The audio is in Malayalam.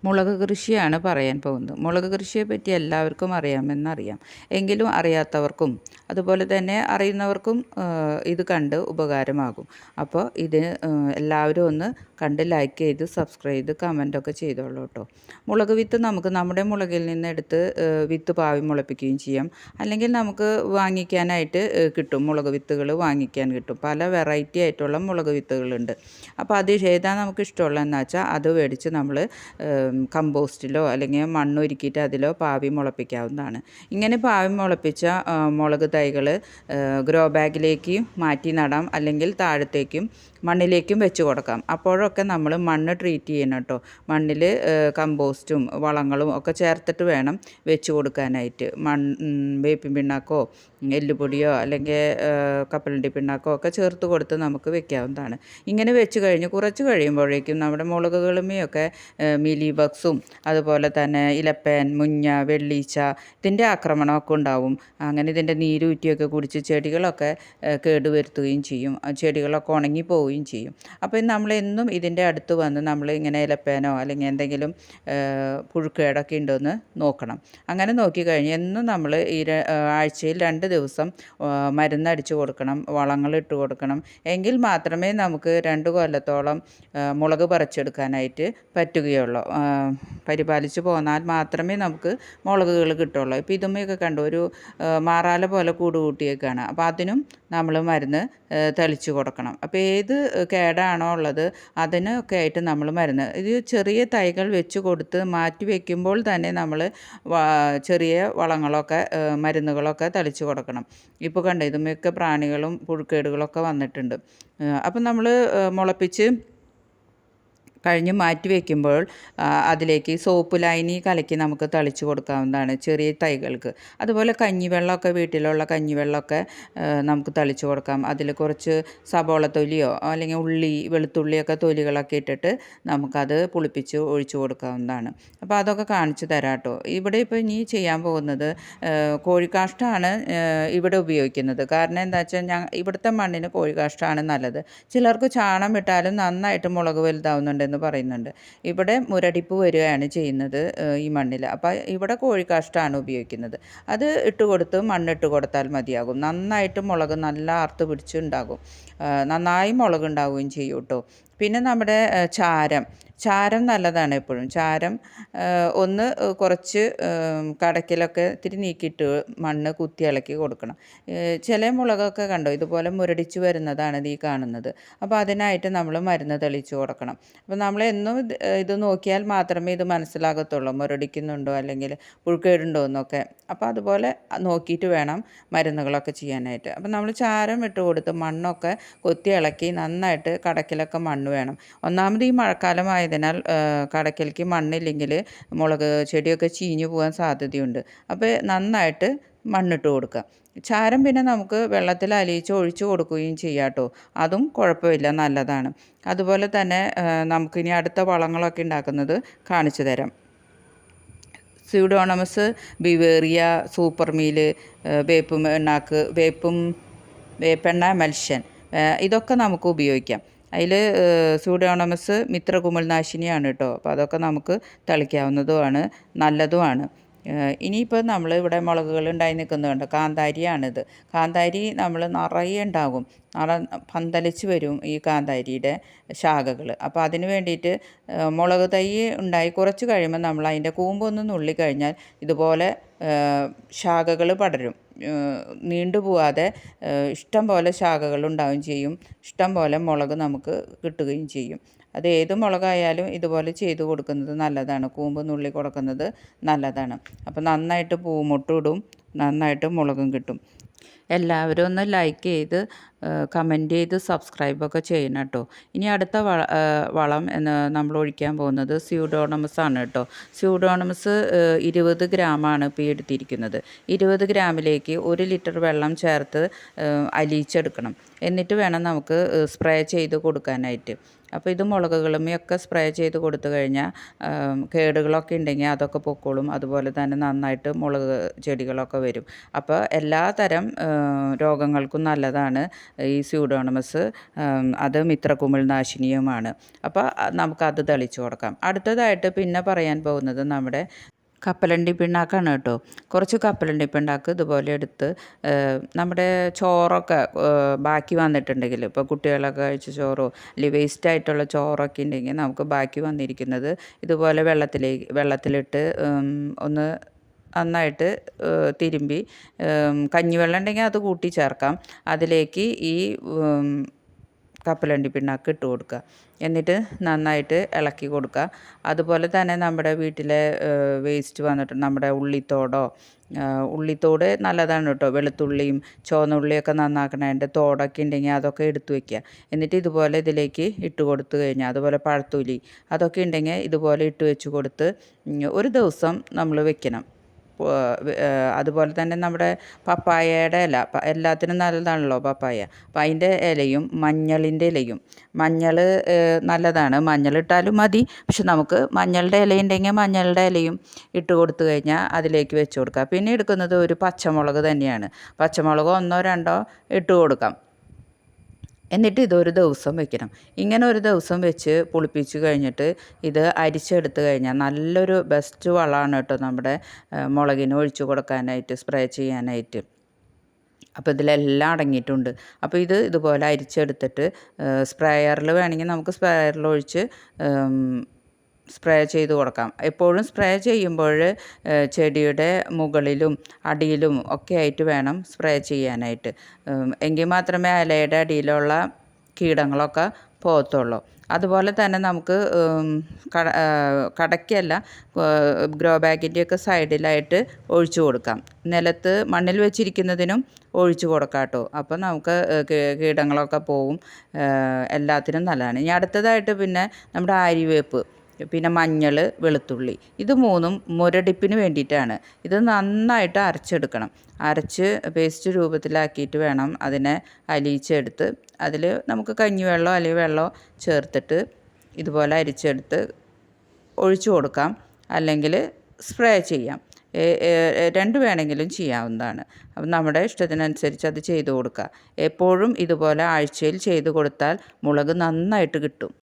മുളക് കൃഷിയാണ് പറയാൻ പോകുന്നത്. മുളക് കൃഷിയെപ്പറ്റി എല്ലാവർക്കും അറിയാമെന്നറിയാം. എങ്കിലും അറിയാത്തവർക്കും അതുപോലെ തന്നെ അറിയുന്നവർക്കും ഇത് കണ്ട് ഉപകാരമാകും. അപ്പോൾ ഇത് എല്ലാവരും ഒന്ന് കണ്ട് ലൈക്ക് ചെയ്ത് സബ്സ്ക്രൈബ് ചെയ്ത് കമൻറ്റൊക്കെ ചെയ്തോളൂ കേട്ടോ. മുളക് വിത്ത് നമുക്ക് നമ്മുടെ മുളകിൽ നിന്ന് എടുത്ത് വിത്ത് പാവി മുളപ്പിക്കുകയും ചെയ്യാം. അല്ലെങ്കിൽ നമുക്ക് വാങ്ങിക്കാനായിട്ട് കിട്ടും, മുളക് വിത്തുകൾ വാങ്ങിക്കാൻ കിട്ടും. പല വെറൈറ്റി ആയിട്ടുള്ള മുളക് വിത്തുകളുണ്ട്. അപ്പോൾ അത് ഏതാണ് നമുക്ക് ഇഷ്ടമുള്ളതെന്ന് വെച്ചാൽ അത് മേടിച്ച് നമ്മൾ കമ്പോസ്റ്റിലോ അല്ലെങ്കിൽ മണ്ണൊരുക്കിയിട്ട് അതിലോ പാവി മുളപ്പിക്കാവുന്നതാണ്. ഇങ്ങനെ പാവി മുളപ്പിച്ച മുളക് തൈകൾ ഗ്രോ ബാഗിലേക്ക് മാറ്റി നടാം, അല്ലെങ്കിൽ താഴത്തേക്കും മണ്ണിലേക്കും വെച്ച് കൊടുക്കാം. അപ്പോഴൊക്കെ നമ്മൾ മണ്ണ് ട്രീറ്റ് ചെയ്യണം കേട്ടോ. മണ്ണിൽ കമ്പോസ്റ്റും വളങ്ങളും ഒക്കെ ചേർത്തിട്ട് വേണം വെച്ച് കൊടുക്കാനായിട്ട്. വേപ്പിൻ പിണ്ണാക്കോ എല്ലുപൊടിയോ അല്ലെങ്കിൽ കപ്പലണ്ടി പിണ്ണാക്കോ ഒക്കെ ചേർത്ത് കൊടുത്ത് നമുക്ക് വെക്കാവുന്നതാണ്. ഇങ്ങനെ വെച്ച് കഴിഞ്ഞ് കുറച്ച് കഴിയുമ്പോഴേക്കും നമ്മുടെ മുളകുകളുമൊക്കെ മീലി ബഗ്സും അതുപോലെ തന്നെ ഇലപ്പേൻ, മുഞ്ഞ, വെള്ളീച്ച ഇതിൻ്റെ ആക്രമണമൊക്കെ ഉണ്ടാവും. അങ്ങനെ ഇതിൻ്റെ നീരൂറ്റിയൊക്കെ കുടിച്ച് ചെടികളൊക്കെ കേടുവരുത്തുകയും ചെയ്യും, ചെടികളൊക്കെ ഉണങ്ങിപ്പോവുകയും ചെയ്യും. അപ്പോൾ നമ്മളെന്നും ഇതിൻ്റെ അടുത്ത് വന്ന് നമ്മൾ ഇങ്ങനെ ഇലപ്പേനോ അല്ലെങ്കിൽ എന്തെങ്കിലും പുഴുക്കേടൊക്കെ ഉണ്ടോയെന്ന് നോക്കണം. അങ്ങനെ നോക്കിക്കഴിഞ്ഞ് എന്നും നമ്മൾ ആഴ്ചയിൽ 2 ദിവസം മരുന്നടിച്ച് കൊടുക്കണം, വളങ്ങളിട്ട് കൊടുക്കണം. എങ്കിൽ മാത്രമേ നമുക്ക് 2 കൊല്ലത്തോളം മുളക് പറിച്ചെടുക്കാനായിട്ട് പറ്റുകയുള്ളൂ. പരിപാലിച്ച് പോന്നാൽ മാത്രമേ നമുക്ക് മുളകുകൾ കിട്ടുള്ളൂ. ഇപ്പോൾ ഇതുമ്മയൊക്കെ കണ്ടു ഒരു മാറാല പോലെ കൂട് കൂട്ടിയേക്കാണ്. അപ്പോൾ അതിനും നമ്മൾ മരുന്ന് തെളിച്ച് കൊടുക്കണം. അപ്പോൾ ഏത് കേടാണോ ഉള്ളത് അതിനൊക്കെ ആയിട്ട് നമ്മൾ മരുന്ന്, ഇത് ചെറിയ തൈകൾ വെച്ച് കൊടുത്ത് മാറ്റി വയ്ക്കുമ്പോൾ തന്നെ നമ്മൾ ചെറിയ വളങ്ങളൊക്കെ മരുന്നുകളൊക്കെ തളിച്ച് കൊടുക്കണം. ഇപ്പോൾ കണ്ടു ഇതുമ്മയൊക്കെ പ്രാണികളും പുഴുക്കേടുകളൊക്കെ വന്നിട്ടുണ്ട്. അപ്പം നമ്മൾ മുളപ്പിച്ച് കഴിഞ്ഞ് മാറ്റി വയ്ക്കുമ്പോൾ അതിലേക്ക് സോപ്പ് ലായനി കലക്കി നമുക്ക് തളിച്ച് കൊടുക്കാവുന്നതാണ് ചെറിയ തൈകൾക്ക്. അതുപോലെ കഞ്ഞിവെള്ളമൊക്കെ, വീട്ടിലുള്ള കഞ്ഞിവെള്ളമൊക്കെ നമുക്ക് തളിച്ച് കൊടുക്കാം. അതിൽ കുറച്ച് സബോള തൊലിയോ അല്ലെങ്കിൽ ഉള്ളി, വെളുത്തുള്ളിയൊക്കെ തൊലികളൊക്കെ ഇട്ടിട്ട് നമുക്കത് പുളിപ്പിച്ച് ഒഴിച്ചു കൊടുക്കാവുന്നതാണ്. അപ്പോൾ അതൊക്കെ കാണിച്ചു തരാം കേട്ടോ. ഇവിടെ ഇപ്പോൾ ഇനി ചെയ്യാൻ പോകുന്നത് കോഴിക്കാഷ്ടമാണ് ഇവിടെ ഉപയോഗിക്കുന്നത്. കാരണം എന്താ വെച്ചാൽ ഇവിടുത്തെ മണ്ണിന് കോഴിക്കാഷ്ടമാണ് നല്ലത്. ചിലർക്ക് ചാണം ഇട്ടാലും നന്നായിട്ട് മുളക് വലുതാവുന്നുണ്ട് എന്ന് പറയുന്നുണ്ട്. ഇവിടെ മുരടിപ്പ് വരികയാണ് ചെയ്യുന്നത് ഈ മണ്ണിൽ. അപ്പോൾ ഇവിടെ കോഴിക്കാഷ്ടമാണ് ഉപയോഗിക്കുന്നത്. അത് ഇട്ട് കൊടുത്ത് മണ്ണിട്ട് കൊടുത്താൽ മതിയാകും. നന്നായിട്ട് മുളക് നല്ല ആർത്ത് പിടിച്ചുണ്ടാകും, നന്നായി മുളക് ഉണ്ടാവുകയും ചെയ്യും കേട്ടോ. പിന്നെ നമ്മുടെ ചാരം നല്ലതാണ് എപ്പോഴും. ചാരം ഒന്ന് കുറച്ച് കടക്കിലൊക്കെ ഇത്തിരി നീക്കിയിട്ട് മണ്ണ് കുത്തി ഇളക്കി കൊടുക്കണം. ചില മുളകൊക്കെ കണ്ടോ ഇതുപോലെ മുരടിച്ച് വരുന്നതാണ് ഈ കാണുന്നത്. അപ്പോൾ അതിനായിട്ട് നമ്മൾ മരുന്ന് തെളിച്ച് കൊടുക്കണം. അപ്പോൾ നമ്മളെന്നും ഇത് നോക്കിയാൽ മാത്രമേ ഇത് മനസ്സിലാകത്തുള്ളൂ, മുരടിക്കുന്നുണ്ടോ അല്ലെങ്കിൽ പുഴുക്കേടുണ്ടോ എന്നൊക്കെ. അപ്പോൾ അതുപോലെ നോക്കിയിട്ട് വേണം മരുന്നുകളൊക്കെ ചെയ്യാനായിട്ട്. അപ്പോൾ നമ്മൾ ചാരം ഇട്ട് കൊടുത്ത് മണ്ണൊക്കെ കൊത്തി ഇളക്കി നന്നായിട്ട് കടക്കിലൊക്കെ മണ്ണ് വേണം. ഒന്നാമത് ഈ മഴക്കാലമായതിനാൽ കടക്കിലേക്ക് മണ്ണില്ലെങ്കിൽ മുളക് ചെടിയൊക്കെ ചീഞ്ഞു പോകാൻ സാധ്യതയുണ്ട്. അപ്പോൾ നന്നായിട്ട് മണ്ണിട്ട് കൊടുക്കുക. ചാരം പിന്നെ നമുക്ക് വെള്ളത്തിൽ അലിയിച്ച് ഒഴിച്ചു കൊടുക്കുകയും ചെയ്യാം കേട്ടോ. അതും കുഴപ്പമില്ല, നല്ലതാണ്. അതുപോലെ തന്നെ നമുക്കിനി അടുത്ത വളങ്ങളൊക്കെ ഉണ്ടാക്കുന്നത് കാണിച്ചു തരാം. സ്യൂഡോണമസ്, ബിവേറിയ, സൂപ്പർ മീല്, വേപ്പെണ്ണ എമൽഷൻ, ഇതൊക്കെ നമുക്ക് ഉപയോഗിക്കാം. അതിൽ സ്യൂഡോണമസ് മിത്രകുമിൾനാശിനിയാണ് കേട്ടോ. അപ്പോൾ അതൊക്കെ നമുക്ക് തളിക്കാവുന്നതുമാണ്, നല്ലതുമാണ്. ഇനിയിപ്പോൾ നമ്മൾ ഇവിടെ മുളകുകൾ ഉണ്ടായി നിൽക്കുന്നുണ്ട്. കാന്താരിയാണിത്. കാന്താരി നമ്മൾ നിറയെ ഉണ്ടാകും, പന്തലിച്ച് വരും ഈ കാന്താരിയുടെ ശാഖകൾ. അപ്പോൾ അതിന് വേണ്ടിയിട്ട് മുളക് തൈ ഉണ്ടായി കുറച്ച് കഴിയുമ്പോൾ നമ്മൾ അതിൻ്റെ കൂമ്പൊന്ന് നുള്ളിക്കഴിഞ്ഞാൽ ഇതുപോലെ ശാഖകൾ പടരും. നീണ്ടുപോവാതെ ഇഷ്ടം പോലെ ശാഖകൾ ഉണ്ടാവുകയും ചെയ്യും. ഇഷ്ടം പോലെ മുളക് നമുക്ക് കിട്ടുകയും ചെയ്യും. അത് ഏത് മുളകായാലും ഇതുപോലെ ചെയ്ത് കൊടുക്കുന്നത് നല്ലതാണ്. കൂമ്പ് നുള്ളി കൊടുക്കുന്നത് നല്ലതാണ്. അപ്പോൾ നന്നായിട്ട് പൂമൊട്ടിടും, നന്നായിട്ട് മുളകും കിട്ടും. എല്ലാവരും ഒന്ന് ലൈക്ക് ചെയ്ത് കമൻറ്റ് ചെയ്ത് സബ്സ്ക്രൈബൊക്കെ ചെയ്യണം കേട്ടോ. ഇനി അടുത്ത വളം നമ്മൾ ഒഴിക്കാൻ പോകുന്നത് സ്യൂഡോണമസ് ആണ് കേട്ടോ. സ്യൂഡോണമസ് 20 ഗ്രാമാണ് ഇപ്പോൾ എടുത്തിരിക്കുന്നത്. 20 ഗ്രാമിലേക്ക് 1 ലിറ്റർ വെള്ളം ചേർത്ത് അലിയിച്ചെടുക്കണം. എന്നിട്ട് വേണം നമുക്ക് സ്പ്രേ ചെയ്ത് കൊടുക്കാനായിട്ട്. അപ്പോൾ ഇത് മുളകുകളുമൊക്കെ സ്പ്രേ ചെയ്ത് കൊടുത്തു കഴിഞ്ഞാൽ കേടുകളൊക്കെ ഉണ്ടെങ്കിൽ അതൊക്കെ പൊക്കോളും. അതുപോലെ തന്നെ നന്നായിട്ട് മുളക് ചെടികളൊക്കെ വരും. അപ്പോൾ എല്ലാ തരം രോഗങ്ങൾക്കും നല്ലതാണ് ഈ സ്യൂഡോണമസ്. അത് മിത്രകുമിൾ നാശിനിയുമാണ്. അപ്പോൾ നമുക്കത് തളിച്ചു കൊടുക്കാം. അടുത്തതായിട്ട് പിന്നെ പറയാൻ പോകുന്നത് നമ്മുടെ കപ്പലണ്ടി പിണ്ണാക്കാണ് കേട്ടോ. കുറച്ച് കപ്പലണ്ടി പിണ്ണാക്ക് ഇതുപോലെ എടുത്ത് നമ്മുടെ ചോറൊക്കെ ബാക്കി വന്നിട്ടുണ്ടെങ്കിൽ, ഇപ്പോൾ കുട്ടികളൊക്കെ കഴിച്ച ചോറോ അല്ലെങ്കിൽ വേസ്റ്റായിട്ടുള്ള ചോറൊക്കെ ഉണ്ടെങ്കിൽ നമുക്ക് ബാക്കി വന്നിരിക്കുന്നത് ഇതുപോലെ വെള്ളത്തിലിട്ട് ഒന്ന് നന്നായിട്ട് തിരുമ്പി, കഞ്ഞിവെള്ളം ഉണ്ടെങ്കിൽ അത് കൂട്ടി ചേർക്കാം. അതിലേക്ക് ഈ കപ്പലണ്ടി പിണ്ണാക്ക് ഇട്ട് കൊടുക്കുക. എന്നിട്ട് നന്നായിട്ട് ഇളക്കി കൊടുക്കുക. അതുപോലെ തന്നെ നമ്മുടെ വീട്ടിലെ വേസ്റ്റ് വന്നിട്ട് നമ്മുടെ ഉള്ളിത്തോട് നല്ലതാണ് കേട്ടോ. വെളുത്തുള്ളിയും ചുവന്നുള്ളിയൊക്കെ നന്നാക്കണതിൻ്റെ തോടൊക്കെ ഉണ്ടെങ്കിൽ അതൊക്കെ എടുത്തു വയ്ക്കുക. എന്നിട്ട് ഇതുപോലെ ഇതിലേക്ക് ഇട്ട് കൊടുത്തു കഴിഞ്ഞാൽ, അതുപോലെ പഴത്തൊലി അതൊക്കെ ഉണ്ടെങ്കിൽ ഇതുപോലെ ഇട്ട് വെച്ച് കൊടുത്ത് ഒരു ദിവസം നമ്മൾ വെക്കണം. അതുപോലെ തന്നെ നമ്മുടെ പപ്പായയുടെ ഇല എല്ലാത്തിനും നല്ലതാണല്ലോ പപ്പായ. അപ്പം അതിൻ്റെ ഇലയും മഞ്ഞളിൻ്റെ ഇലയും, മഞ്ഞൾ നല്ലതാണ്, മഞ്ഞളിട്ടാലും മതി. പക്ഷെ നമുക്ക് മഞ്ഞളുടെ ഇലയുണ്ടെങ്കിൽ മഞ്ഞളുടെ ഇലയും ഇട്ട് കൊടുത്തു കഴിഞ്ഞാൽ അതിലേക്ക് വെച്ച് കൊടുക്കുക. പിന്നെ എടുക്കുന്നത് ഒരു പച്ചമുളക് തന്നെയാണ്. പച്ചമുളക് 1 2 ഇട്ട് കൊടുക്കാം. എന്നിട്ട് ഇതൊരു ദിവസം വെക്കണം. ഇങ്ങനെ ഒരു ദിവസം വെച്ച് പുളിപ്പിച്ച് കഴിഞ്ഞിട്ട് ഇത് അരിച്ചെടുത്ത് കഴിഞ്ഞാൽ നല്ലൊരു ബെസ്റ്റ് വളമാണ് കേട്ടോ നമ്മുടെ മുളകിന് ഒഴിച്ച് കൊടുക്കാനായിട്ട്, സ്പ്രേ ചെയ്യാനായിട്ട്. അപ്പോൾ ഇതിലെല്ലാം അടങ്ങിയിട്ടുണ്ട്. അപ്പോൾ ഇതുപോലെ അരിച്ചെടുത്തിട്ട് സ്പ്രേയറിൽ വേണമെങ്കിൽ നമുക്ക് സ്പ്രേയറിൽ ഒഴിച്ച് സ്പ്രേ ചെയ്ത് കൊടുക്കാം. എപ്പോഴും സ്പ്രേ ചെയ്യുമ്പോൾ ചെടിയുടെ മുകളിലും അടിയിലും ഒക്കെ ആയിട്ട് വേണം സ്പ്രേ ചെയ്യാനായിട്ട്. എങ്കിൽ മാത്രമേ ഇലയുടെ അടിയിലുള്ള കീടങ്ങളൊക്കെ പോകത്തുള്ളൂ. അതുപോലെ തന്നെ നമുക്ക് കടയ്ക്കല്ല, ഗ്രോ ബാഗിൻ്റെയൊക്കെ സൈഡിലായിട്ട് ഒഴിച്ചു കൊടുക്കാം. നിലത്ത് മണ്ണിൽ വെച്ചിരിക്കുന്നതിനും ഒഴിച്ചു കൊടുക്കാം കേട്ടോ. അപ്പോൾ നമുക്ക് കീടങ്ങളൊക്കെ പോവും. എല്ലാത്തിനും നല്ലതാണ്. ഇനി അടുത്തതായിട്ട് പിന്നെ നമ്മുടെ ആര്യവേപ്പ്, പിന്നെ മഞ്ഞൾ, വെളുത്തുള്ളി, ഇത് 3ഉം മുരടിപ്പിന് വേണ്ടിയിട്ടാണ്. ഇത് നന്നായിട്ട് അരച്ചെടുക്കണം. അരച്ച് പേസ്റ്റ് രൂപത്തിലാക്കിയിട്ട് വേണം അതിനെ അലിയിച്ചെടുത്ത് അതിൽ നമുക്ക് കഞ്ഞിവെള്ളമോ അല്ലെങ്കിൽ വെള്ളമോ ചേർത്തിട്ട് ഇതുപോലെ അരിച്ചെടുത്ത് ഒഴിച്ചു കൊടുക്കാം. അല്ലെങ്കിൽ സ്പ്രേ ചെയ്യാം. 2 വേണമെങ്കിലും ചെയ്യാവുന്നതാണ്. അപ്പം നമ്മുടെ ഇഷ്ടത്തിനനുസരിച്ച് അത് ചെയ്ത് കൊടുക്കുക. എപ്പോഴും ഇതുപോലെ ആഴ്ചയിൽ ചെയ്ത് കൊടുത്താൽ മുളക് നന്നായിട്ട് കിട്ടും.